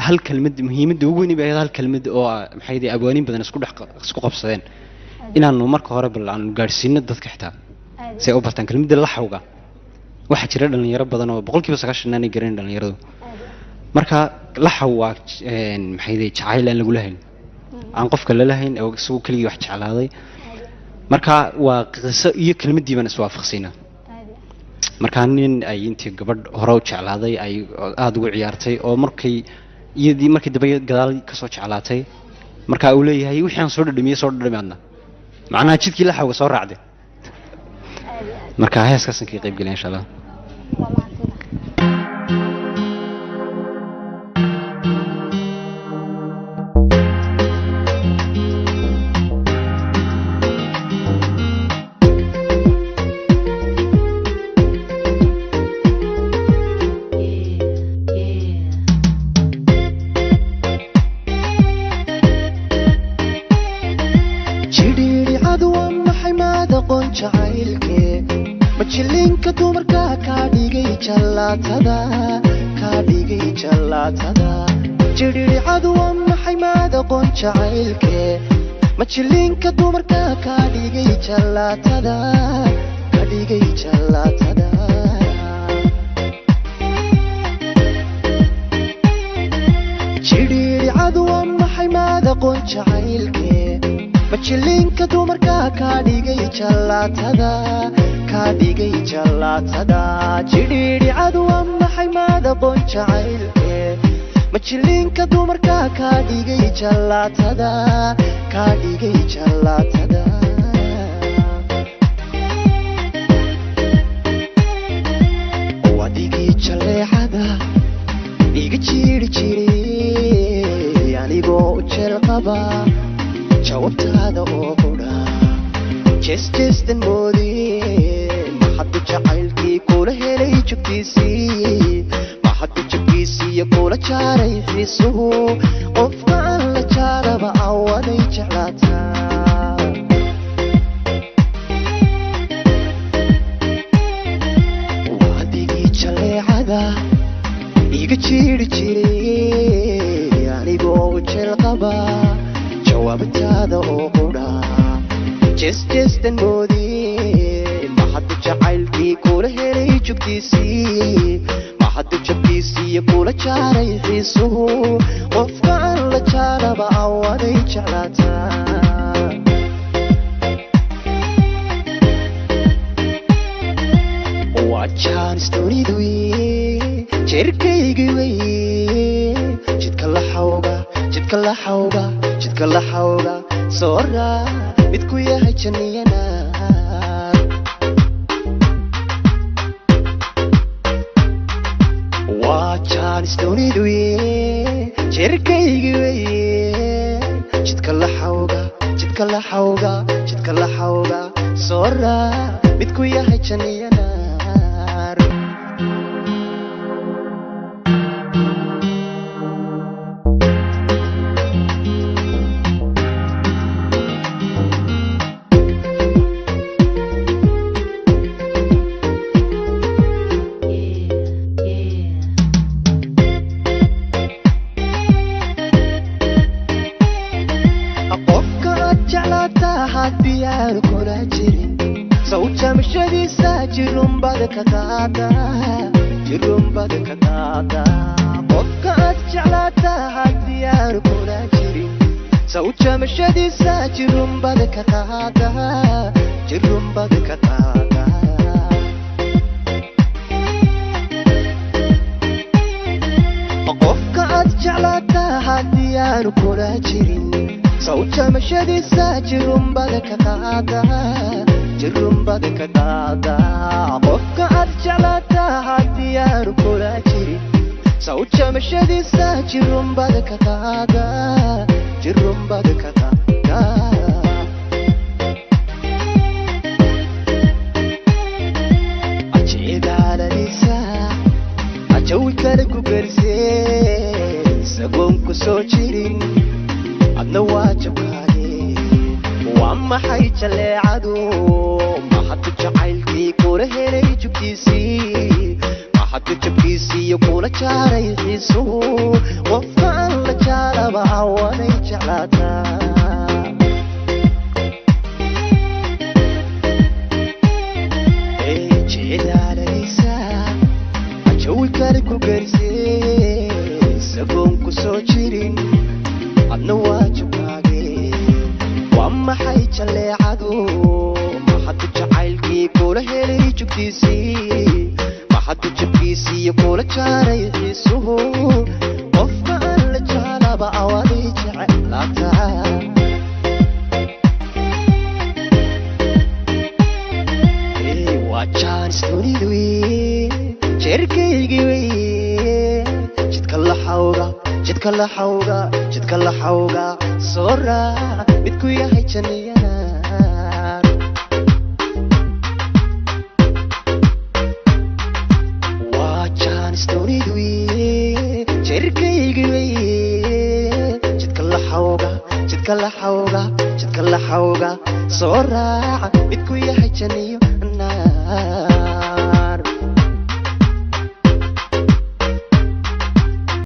hal kelmad muhiimadda ugu weyn baa hal kelmad oo maxay tahay abwaanin badan isku qabsadeen inaanu marka hore balaan gaarsiino dadka xitaa si ay u bartaan kelmadda la xawga waxa jira dhalinyaro badan oo 90% aanay garan dhalinyaradu marka la xawga maxay tahay jacayl aan lagu lahayn aan qofka la lahayn oo isagoo kaliya wax jeclaaday marka waa qiso iyo kelmadii baan iswaafaqsiinaa marka nin ay intii gabadh hore u jeclaaday ay aad ugu ciyaartay oo markii daba gadaal ka soo jeclaatay marka uu leeyahay wixii aan soo dhadhamiyaadna macnaha jidkii la xawga soo raacday marka heeskaas ka qayb galay insha Allah Machilinka dumarka ka dhigay jalatada jiricadu waa maxay maad aqoon jacaylke machilinka dumarka ka dhigay jalatada jiricadu waa maxay maad aqoon jacaylke machilinka dumarka ka dhigay jalatada jiricadu waa maxay maad aqoon jacaylke machilinka dumarka ka dhigay jalatada wadigii jaleecada iga jiray anigoo u jeel qaba jawabtaada oo qudha jeestan moodee mahaddu jacaylkii kula helay jabkiisii mahaddu jabkiisii kula jaaray xiisuhu qofka aan la jaaraba awaday jeclaataa wadigii jaleecada iga jiray anigoo u jeel qaba jawabtaada oo qudha jeestan moodee mahaddu jacaylkii kula helay jugtiisii mahaddu jabkiisii kula jaaray xiisuhu qofka aan la jaaraba awaday jeclaataa waa jaan istoridu jeerkaygi wey jidka la xawga soora midku yahay janniyana waa jaan istoridu jeerkaygi wey jidka la xawga soora midku yahay janniyana jabkiisii kula jaaray xiisuhu jaleecadu maxad jacaylkii kula helay jugtiisii maxad jabkiisii kula jaaray xiisuhu qofka aan la jaalaba awadi jeclaata وعشان سنيدوي شركيجي جدك الله حوغا جدك الله حوغا جدك الله حوغا صورة بدكو يا هاي جنيانا وعشان سنيدوي شركيجي جدك الله حوغا جدك الله حوغا جدك الله حوغا صورة بدكو يا هاي جنيانا